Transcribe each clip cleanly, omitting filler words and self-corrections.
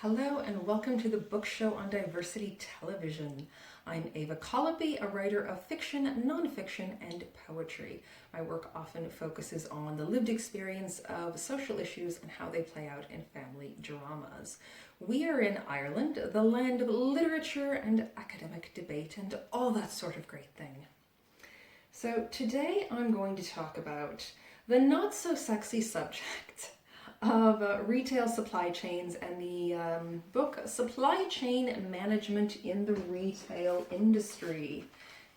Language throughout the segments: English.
Hello and welcome to the Book Show on Diversity Television. I'm Ava Colopy, a writer of fiction, nonfiction, and poetry. My work often focuses on the lived experience of social issues and how they play out in family dramas. We are in Ireland, the land of literature and academic debate and all that sort of great thing. So today I'm going to talk about the not so sexy subject of retail supply chains and the book Supply Chain Management in the Retail Industry.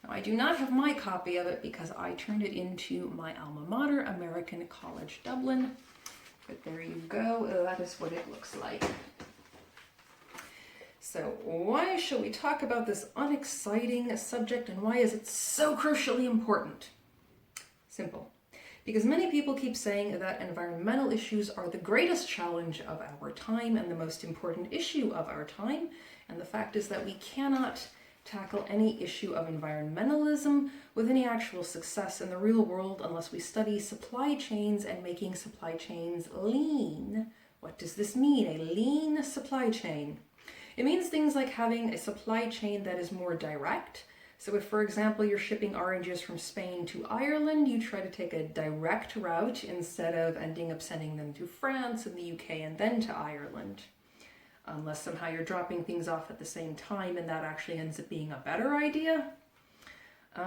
Now, I do not have my copy of it because I turned it into my alma mater, American College Dublin. But there you go, that is what it looks like. So why shall we talk about this unexciting subject and why is it so crucially important? Simple. Because many people keep saying that environmental issues are the greatest challenge of our time and the most important issue of our time. And the fact is that we cannot tackle any issue of environmentalism with any actual success in the real world unless we study supply chains and making supply chains lean. What does this mean, a lean supply chain? It means things like having a supply chain that is more direct. So if, for example, you're shipping oranges from Spain to Ireland, you try to take a direct route instead of ending up sending them to France and the UK and then to Ireland. Unless somehow you're dropping things off at the same time and that actually ends up being a better idea.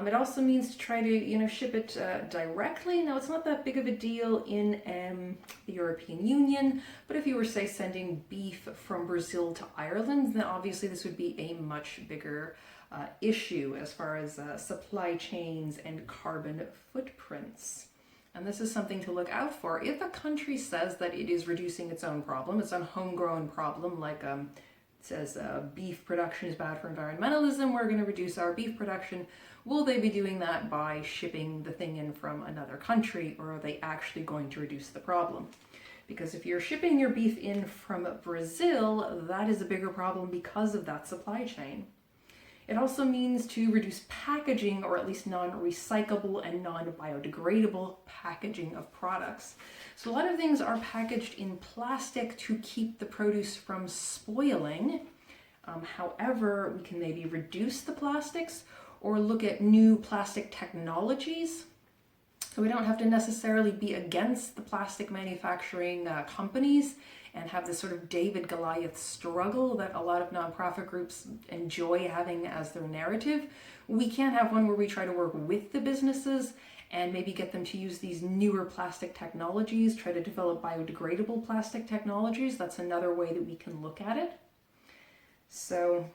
It also means to try to, ship it directly. Now, it's not that big of a deal in the European Union, but if you were, say, sending beef from Brazil to Ireland, then obviously this would be a much bigger issue as far as supply chains and carbon footprints. And this is something to look out for. If a country says that it is reducing its own problem, its own homegrown problem, like it says beef production is bad for environmentalism, we're going to reduce our beef production, will they be doing that by shipping the thing in from another country, or are they actually going to reduce the problem? Because if you're shipping your beef in from Brazil, that is a bigger problem because of that supply chain. It also means to reduce packaging, or at least non-recyclable and non-biodegradable packaging of products. So a lot of things are packaged in plastic to keep the produce from spoiling. However, we can maybe reduce the plastics or look at new plastic technologies. So we don't have to necessarily be against the plastic manufacturing companies and have this sort of David Goliath struggle that a lot of nonprofit groups enjoy having as their narrative. We can have one where we try to work with the businesses and maybe get them to use these newer plastic technologies, try to develop biodegradable plastic technologies. That's another way that we can look at it. So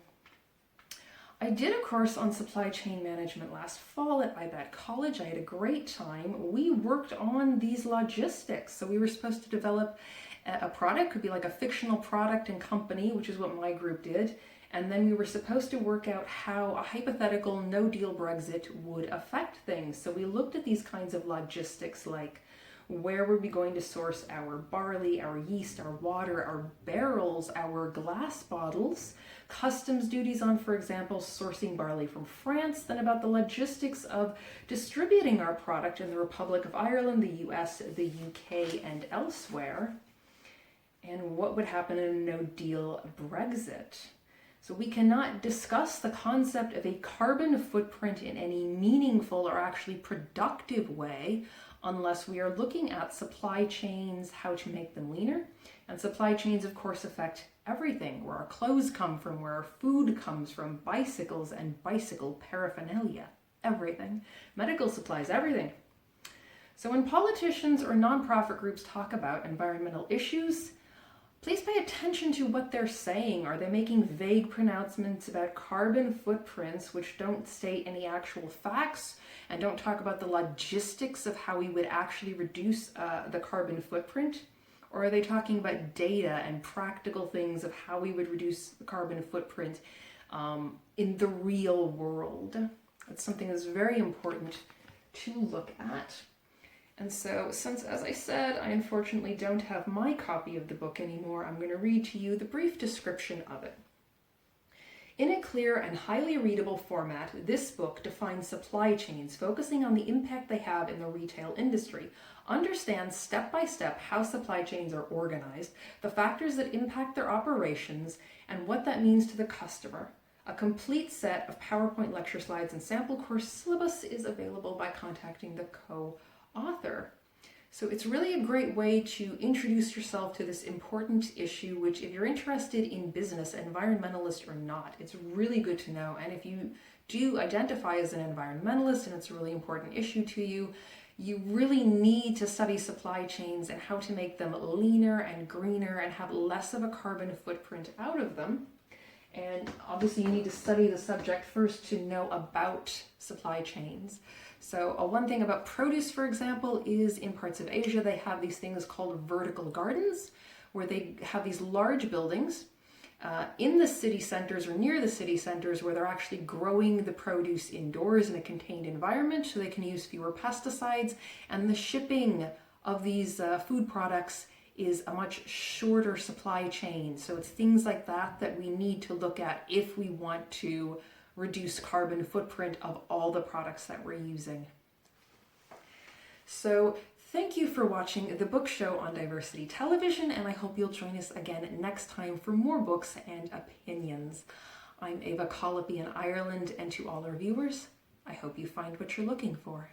I did a course on supply chain management last fall at IBAT College. I had a great time. We worked on these logistics. So we were supposed to develop a product, could be like a fictional product and company, which is what my group did. And then we were supposed to work out how a hypothetical no-deal Brexit would affect things. So we looked at these kinds of logistics, like where were we going to source our barley, our yeast, our water, our barrels, our glass bottles, customs duties on, for example, sourcing barley from France, then about the logistics of distributing our product in the Republic of Ireland, the US, the UK, and elsewhere, and what would happen in a no-deal Brexit. So we cannot discuss the concept of a carbon footprint in any meaningful or actually productive way unless we are looking at supply chains, how to make them leaner. And supply chains, of course, affect everything, where our clothes come from, where our food comes from, bicycles and bicycle paraphernalia, everything. Medical supplies, everything. So when politicians or nonprofit groups talk about environmental issues, please pay attention to what they're saying. Are they making vague pronouncements about carbon footprints which don't state any actual facts and don't talk about the logistics of how we would actually reduce the carbon footprint? Or are they talking about data and practical things of how we would reduce the carbon footprint in the real world? That's something that's very important to look at. And so, since, as I said, I unfortunately don't have my copy of the book anymore, I'm going to read to you the brief description of it. In a clear and highly readable format, this book defines supply chains, focusing on the impact they have in the retail industry. Understands step by step how supply chains are organized, the factors that impact their operations, and what that means to the customer. A complete set of PowerPoint lecture slides and sample course syllabus is available by contacting the co-author. So it's really a great way to introduce yourself to this important issue, which if you're interested in business, environmentalist or not, it's really good to know. And if you do identify as an environmentalist and it's a really important issue to you, you really need to study supply chains and how to make them leaner and greener and have less of a carbon footprint out of them. And obviously you need to study the subject first to know about supply chains. So one thing about produce, for example, is in parts of Asia, they have these things called vertical gardens, where they have these large buildings in the city centers or near the city centers where they're actually growing the produce indoors in a contained environment so they can use fewer pesticides. And the shipping of these food products is a much shorter supply chain. So it's things like that that we need to look at if we want to reduce carbon footprint of all the products that we're using. So thank you for watching the book show on Diversity Television, and I hope you'll join us again next time for more books and opinions. I'm Ava Colopy in Ireland, and to all our viewers, I hope you find what you're looking for.